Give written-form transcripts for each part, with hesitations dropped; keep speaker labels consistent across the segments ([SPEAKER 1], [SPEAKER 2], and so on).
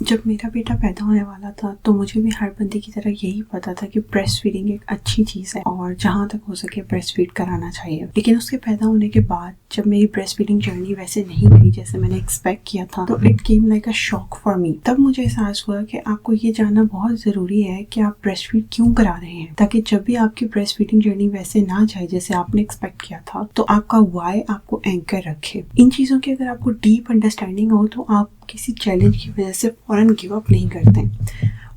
[SPEAKER 1] जब मेरा बेटा पैदा होने वाला था तो मुझे भी हर बंदे की तरह यही पता था कि ब्रेस्ट फीडिंग एक अच्छी चीज़ है और जहाँ तक हो सके ब्रेस्ट फीड कराना चाहिए। लेकिन उसके पैदा होने के बाद जब मेरी ब्रेस्ट फीडिंग जर्नी वैसे नहीं गई जैसे मैंने एक्सपेक्ट किया था, तो it came like a shock for me. तब मुझे एहसास हुआ कि आपको ये जानना बहुत ज़रूरी है कि आप ब्रेस्ट फीड क्यों करा रहे हैं, ताकि जब भी आपकी ब्रेस्ट फीडिंग जर्नी वैसे ना जाए जैसे आपने एक्सपेक्ट किया था, तो आपका वाई आपको एंकर रखे। इन चीज़ों की अगर आपको डीप अंडरस्टैंडिंग हो तो आप किसी चैलेंज की वजह से फौरन गिव अप नहीं करते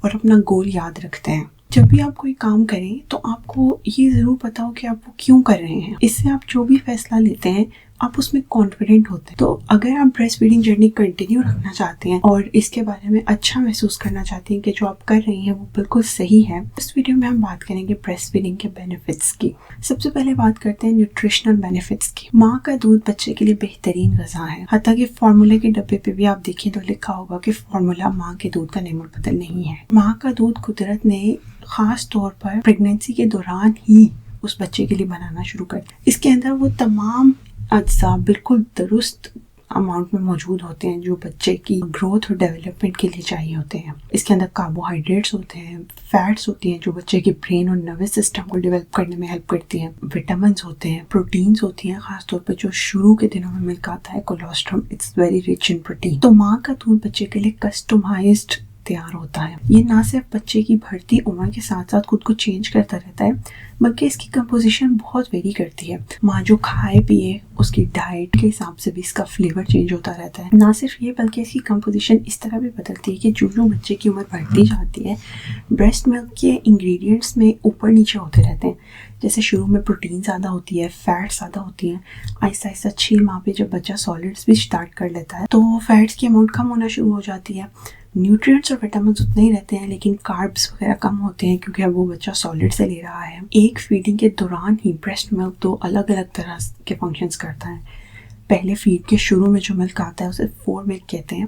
[SPEAKER 1] और अपना गोल याद रखते हैं। जब भी आप कोई काम करें तो आपको ये ज़रूर पता हो कि आप वो क्यों कर रहे हैं। इससे आप जो भी फैसला लेते हैं आप उसमें कॉन्फिडेंट होते हैं। तो अगर आप ब्रेस्ट फीडिंग जर्नी कंटिन्यू रखना चाहते हैं और इसके बारे में अच्छा महसूस करना चाहते हैं कि जो आप कर रही हैं वो बिल्कुल सही है, इस वीडियो में हम बात करेंगे ब्रेस्ट फीडिंग के बेनिफिट्स की। सबसे पहले बात करते हैं न्यूट्रिशनल बेनिफिट्स की। माँ का दूध बच्चे के लिए बेहतरीन ग़िज़ा है। हालांकि कि फार्मूले के डब्बे पे भी आप देखें तो लिखा होगा कि फार्मूला माँ के दूध का नेमो बदल नहीं है। माँ का दूध कुदरत ने खास तौर पर प्रेगनेंसी के दौरान ही उस बच्चे के लिए बनाना शुरू कर दिया। इसके अंदर वो तमाम अज्जा बिल्कुल दुरुस्त अमाउंट में मौजूद होते हैं जो बच्चे की ग्रोथ और डेवलपमेंट के लिए चाहिए होते हैं। इसके अंदर कार्बोहाइड्रेट्स होते हैं, फैट्स होती हैं जो बच्चे के ब्रेन और नर्वस सिस्टम को डेवलप करने में हेल्प करती हैं, विटामिन होते हैं, प्रोटीन्स होती हैं, खासतौर पर जो शुरू के दिनों में मिल्क आता है colostrum, it's very rich in protein. तो माँ का दूध बच्चे के लिए कस्टमाइज्ड तैयार होता है। ये ना सिर्फ बच्चे की बढ़ती उम्र के साथ साथ खुद को चेंज करता रहता है, बल्कि इसकी कंपोजिशन बहुत वेरी करती है। माँ जो खाए पिए उसकी डाइट के हिसाब से भी इसका फ्लेवर चेंज होता रहता है। ना सिर्फ ये बल्कि इसकी कंपोजिशन इस तरह भी बदलती है कि जो बच्चे की उम्र बढ़ती जाती है ब्रेस्ट मिल्क के इंग्रेडिएंट्स में ऊपर नीचे होते रहते हैं। जैसे शुरू में प्रोटीन ज़्यादा होती है, फैट्स ज़्यादा होती हैं। आहिस्ता आहिस्ता 6 माह पे जब बच्चा सॉलिड्स भी स्टार्ट कर लेता है तो फैट्स की अमाउंट कम होना शुरू हो जाती है। न्यूट्रिएंट्स और विटामिन उतने ही रहते हैं लेकिन कार्ब्स वगैरह कम होते हैं क्योंकि अब वो बच्चा सॉलिड से ले रहा है। एक फीडिंग के दौरान ही ब्रेस्ट मिल्क 2 अलग अलग तरह के फंक्शंस करता है। पहले फीड के शुरू में जो मिल्क आता है उसे फोर मिल्क कहते हैं,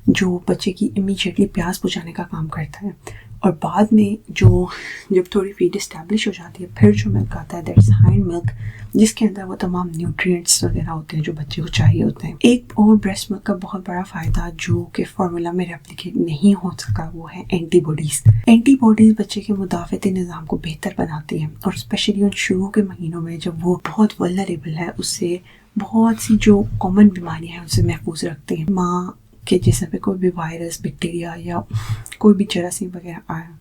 [SPEAKER 1] जो बच्चे की इमीडिएटली प्यास बुझाने का काम करता है। और बाद में जब थोड़ी फीड इस्टेब्लिश हो जाती है फिर जो मिल्क आता है दैट्स हाइंड मिल्क, जिसके अंदर वो तमाम न्यूट्रिएंट्स वगैरह होते हैं जो बच्चे को चाहिए होते हैं। एक और ब्रेस्ट मिल्क का बहुत बड़ा फ़ायदा जो कि फार्मूला में रेप्लिकेट नहीं हो सका वो है एंटीबॉडीज़। एंटीबॉडीज़ बच्चे के मुदाफ़ती निज़ाम को बेहतर बनाती हैं और स्पेशली उन शुरू के महीनों में जब वो बहुत वल्नरेबल है, उससे बहुत सी जो कॉमन बीमारियाँ हैं उनसे महफूज रखते हैं। माँ के जिस्म पे कोई भी वायरस, बैक्टीरिया या कोई भी जरासीम वगैरह आया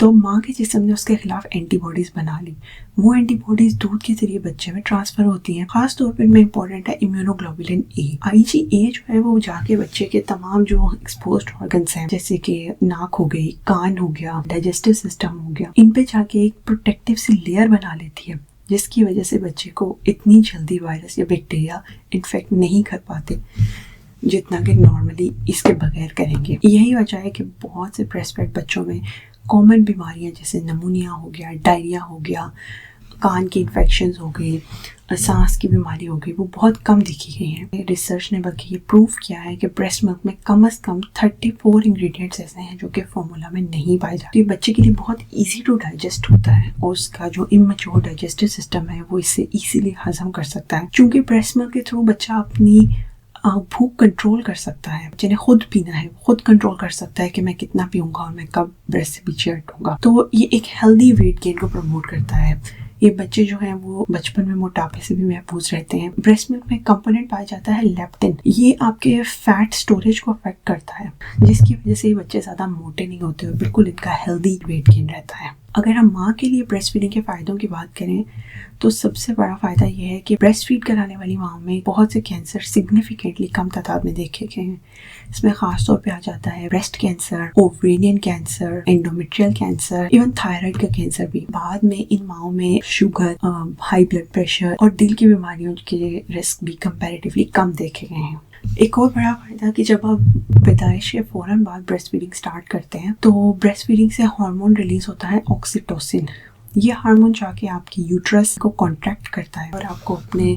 [SPEAKER 1] तो माँ के जिस्म ने उसके खिलाफ एंटीबॉडीज़ बना ली। वो एंटीबॉडीज़ दूध के जरिए बच्चे में ट्रांसफ़र होती हैं। खास तौर पर इनमें इंपॉर्टेंट है इम्यूनोग्लोबुलिन ए। IgA जो है वो जाके बच्चे के तमाम जो एक्सपोज्ड ऑर्गन्स हैं जैसे कि नाक हो गई, कान हो गया, डाइजेस्टिव सिस्टम हो गया, इन पे जाके एक प्रोटेक्टिव सी लेयर बना लेती है जिसकी वजह से बच्चे को इतनी जल्दी वायरस या बैक्टीरिया इन्फेक्ट नहीं कर पाते जितना कि नॉर्मली इसके बगैर करेंगे। यही वजह है कि बहुत से ब्रेस्ट फेड बच्चों में कॉमन बीमारियां जैसे नमूनिया हो गया, डायरिया हो गया, कान की इन्फेक्शंस हो गई, सांस की बीमारी हो गई, वो बहुत कम दिखी गई हैं। रिसर्च ने बल्कि ये प्रूव किया है कि ब्रेस्ट मिल्क में कम से कम 34 इंग्रेडिएंट्स ऐसे हैं जो कि फार्मूला में नहीं पाए जाते। ये बच्चे के लिए बहुत इजी टू डाइजेस्ट होता है और उसका जो इमेच्योर डाइजेस्टिव सिस्टम है वो इससे इजीली हजम कर सकता है। चूँकि ब्रेस्ट मिल्क के थ्रू बच्चा अपनी भूख कंट्रोल कर सकता है, जिन्हें खुद पीना है खुद कंट्रोल कर सकता है कि मैं कितना पीऊंगा और मैं कब ब्रेस्ट से पीछे हटूंगा। तो ये एक हेल्दी वेट गेन को प्रमोट करता है। ये बच्चे जो हैं वो बचपन में मोटापे से भी महफूज रहते हैं। ब्रेस्ट मिल्क में कंपोनेंट पाया जाता है लेप्टिन। ये आपके फैट स्टोरेज को अफेक्ट करता है जिसकी वजह से ये बच्चे ज़्यादा मोटे नहीं होते और बिल्कुल इनका हेल्दी वेट गेन रहता है। अगर हम माँ के लिए ब्रेस्ट फीडिंग के फ़ायदों की बात करें तो सबसे बड़ा फ़ायदा ये है कि ब्रेस्ट फीड कराने वाली माँ में बहुत से कैंसर सिग्निफिकेंटली कम तादाद में देखे गए हैं। इसमें ख़ास तौर पे आ जाता है breast cancer, ovarian cancer, endometrial cancer, even thyroid का कैंसर भी। बाद में इन माओं में शुगर, हाई ब्लड प्रेशर और दिल की बीमारियों के रिस्क भी कंपैरेटिवली कम देखे गए हैं। एक और बड़ा फ़ायदा कि जब आप पैदाइश के फ़ौरन बाद ब्रेस्ट फीडिंग स्टार्ट करते हैं तो ब्रेस्ट फीडिंग से हार्मोन रिलीज़ होता है ऑक्सीटोसिन। ये हार्मोन जाके आपकी यूट्रस को कॉन्ट्रैक्ट करता है और आपको अपने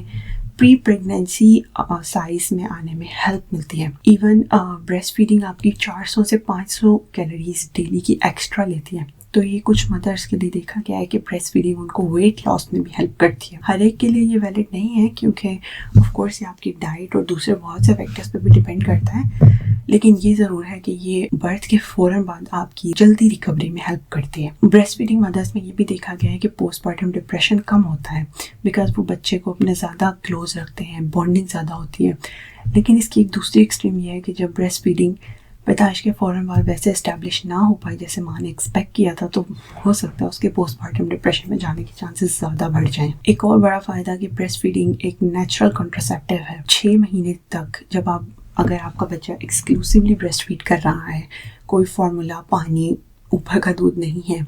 [SPEAKER 1] प्री प्रेगनेंसी साइज में आने में हेल्प मिलती है। इवन ब्रेस्ट फीडिंग आपकी 400 से 500 कैलोरीज डेली की एक्स्ट्रा लेती है। तो ये कुछ मदर्स के लिए देखा गया है कि ब्रेस्ट फीडिंग उनको वेट लॉस में भी हेल्प करती है। हर एक के लिए ये वैलिड नहीं है क्योंकि ऑफ कोर्स ये आपकी डाइट और दूसरे बहुत से फैक्टर्स पे भी डिपेंड करता है। लेकिन ये ज़रूर है कि ये बर्थ के फ़ौरन बाद आपकी जल्दी रिकवरी में हेल्प करती है। ब्रेस्ट फीडिंग मदर्स में ये भी देखा गया है कि पोस्टपार्टम डिप्रेशन कम होता है, बिकॉज वो बच्चे को अपने ज़्यादा क्लोज रखते हैं, बॉन्डिंग ज़्यादा होती है। लेकिन इसकी एक दूसरी एक्सट्रीम ये है कि जब ब्रेस्ट फीडिंग पैदाइश के फ़ौरन बाद वैसे इस्टेब्लिश ना हो पाए जैसे माँ ने एक्सपेक्ट किया था, तो हो सकता है उसके पोस्टपार्टम डिप्रेशन में जाने के चांसेस ज़्यादा बढ़ जाएं। एक और बड़ा फ़ायदा कि ब्रेस्ट फीडिंग एक नेचुरल कॉन्ट्रासेप्टिव है। 6 महीने तक जब अगर आपका बच्चा एक्सक्लूसिवली ब्रेस्ट फीड कर रहा है, कोई फार्मूला, पानी, ऊपर का दूध नहीं है,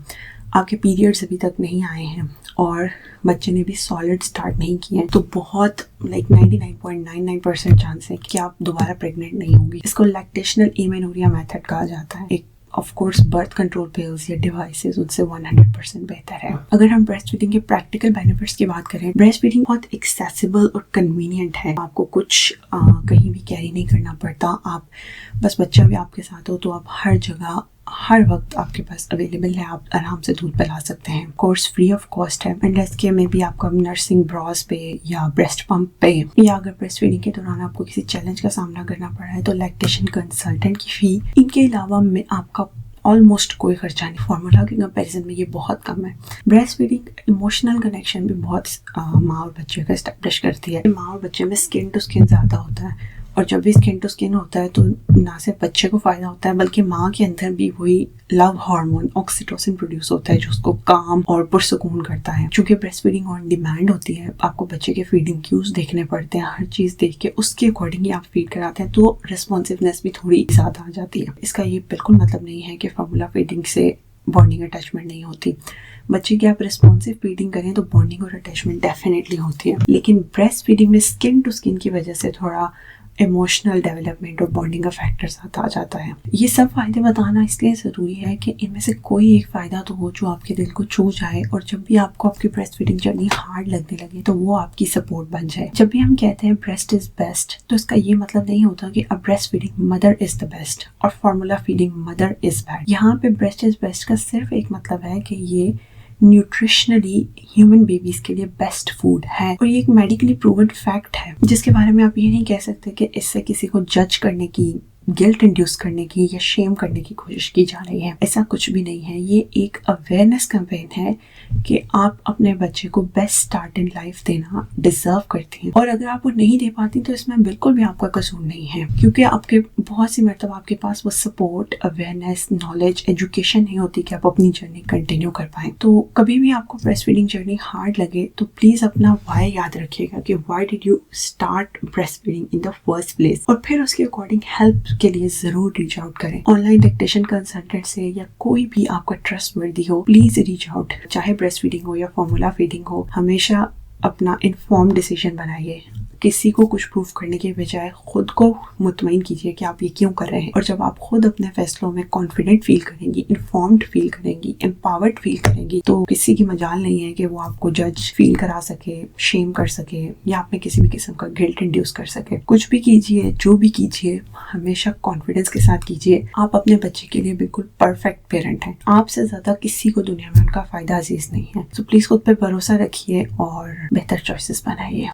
[SPEAKER 1] आपके पीरियड्स अभी तक नहीं आए हैं और बच्चे ने भी सॉलिड स्टार्ट नहीं किए हैं, तो बहुत 99.99% चांस है कि आप दोबारा प्रेग्नेंट नहीं होंगी। इसको लैक्टेशनल एमेनोरिया मेथड कहा जाता है। एक of course birth control pills या डिवाइसेस उनसे 100% बेहतर है। अगर हम ब्रेस्ट फीडिंग के प्रैक्टिकल बेनिफिट्स की बात करें, ब्रेस्ट फीडिंग बहुत एक्सेसिबल और कन्वीनियंट है। आपको कुछ कहीं भी कैरी नहीं करना पड़ता। आप बस बच्चा भी आपके साथ हो तो आप हर जगह हर वक्त आपके पास अवेलेबल है, आप आराम से दूध पिला सकते हैं। कोर्स फ्री ऑफ कॉस्ट है। अनलेस के में भी आपको नर्सिंग ब्रॉस पे या ब्रेस्ट पंप पे, या अगर ब्रेस्ट फीडिंग के दौरान आपको किसी चैलेंज का सामना करना पड़ रहा है तो लैक्टेशन कंसल्टेंट की फी, इनके अलावा में आपका ऑलमोस्ट कोई खर्चा नहीं। फार्मूला के कंपैरिजन में ये बहुत कम है। ब्रेस्ट फीडिंग इमोशनल कनेक्शन भी बहुत माँ और बच्चे का एस्टेब्लिश करती है। माँ और बच्चे में स्किन टू स्किन ज़्यादा होता है, और जब भी स्किन टू स्किन होता है तो ना सिर्फ बच्चे को फ़ायदा होता है बल्कि माँ के अंदर भी वही लव हार्मोन ऑक्सीटोसिन प्रोड्यूस होता है जो उसको काम और पुरसुकून करता है। क्योंकि ब्रेस्ट फीडिंग ऑन डिमांड होती है, आपको बच्चे के फीडिंग क्यूज देखने पड़ते हैं, हर चीज़ देख के उसके अकॉर्डिंग ही आप फीड कराते हैं, तो रिस्पॉन्सिवनेस भी थोड़ी ज़्यादा आ जाती है। इसका ये बिल्कुल मतलब नहीं है कि फार्मूला फीडिंग से बॉन्डिंग अटैचमेंट नहीं होती। बच्चे की आप रिस्पॉन्सिव फीडिंग करें तो बॉन्डिंग और अटैचमेंट डेफिनेटली होती है, लेकिन ब्रेस्ट फीडिंग में स्किन टू स्किन की वजह से थोड़ा इमोशनल डेवलपमेंट और बॉन्डिंग का फैक्टर साथ आ जाता है। ये सब फायदे बताना इसलिए ज़रूरी है कि इनमें से कोई एक फ़ायदा तो हो जो आपके दिल को छू जाए, और जब भी आपको आपकी ब्रेस्ट फीडिंग जर्नी हार्ड लगने लगे तो वो आपकी सपोर्ट बन जाए। जब भी हम कहते हैं ब्रेस्ट इज़ बेस्ट, तो इसका ये मतलब नहीं होता कि अब breast feeding mother is the best और formula feeding mother is bad. यहाँ पे ब्रेस्ट इज़ बेस्ट का सिर्फ एक मतलब है कि ये न्यूट्रिशनली ह्यूमन बेबीज के लिए बेस्ट फूड है, और ये एक मेडिकली प्रूवन फैक्ट है जिसके बारे में आप ये नहीं कह सकते कि इससे किसी को जज करने की, गिल्ट इंड्यूस करने की या शेम करने की कोशिश की जा रही है। ऐसा कुछ भी नहीं है। ये एक अवेयरनेस कैंपेन है कि आप अपने बच्चे को बेस्ट स्टार्ट इन लाइफ देना डिजर्व करती हैं, और अगर आप वो नहीं दे पाती तो इसमें बिल्कुल भी आपका कसूर नहीं है, क्योंकि आपके बहुत सी मरतबा आपके पास वो सपोर्ट, अवेयरनेस, नॉलेज, एजुकेशन नहीं होती कि आप अपनी जर्नी कंटिन्यू कर पाएं। तो कभी भी आपको ब्रेस्ट फीडिंग जर्नी हार्ड लगे तो प्लीज अपना वाई याद रखिएगा कि why did you start breast feeding in the first place, और फिर उसके अकॉर्डिंग हेल्प के लिए जरूर रीच आउट करें। ऑनलाइन लैक्टेशन कंसल्टेंट से या कोई भी आपका ट्रस्टवर्दी हो, प्लीज रीच आउट। चाहे ब्रेस्ट फीडिंग हो या फार्मूला फीडिंग हो, हमेशा अपना इन्फॉर्म्ड डिसीजन बनाइए। किसी को कुछ प्रूफ करने के बजाय खुद को मुतमईन कीजिए कि आप ये क्यों कर रहे हैं, और जब आप खुद अपने फैसलों में कॉन्फिडेंट फील करेंगी, इन्फॉर्म्ड फील करेंगी, एम्पावर्ड फील करेंगी, तो किसी की मजाल नहीं है कि वो आपको जज फील करा सके, शेम कर सके, या आप में किसी भी किस्म का गिल्ट इंड्यूस कर सके। कुछ भी कीजिए, जो भी कीजिए, हमेशा कॉन्फिडेंस के साथ कीजिए। आप अपने बच्चे के लिए बिल्कुल परफेक्ट पेरेंट हैं। आपसे ज्यादा किसी को दुनिया में उनका फायदा अजीज नहीं है। तो प्लीज खुद पे भरोसा रखिए और बेहतर चॉइसेस बनाइए।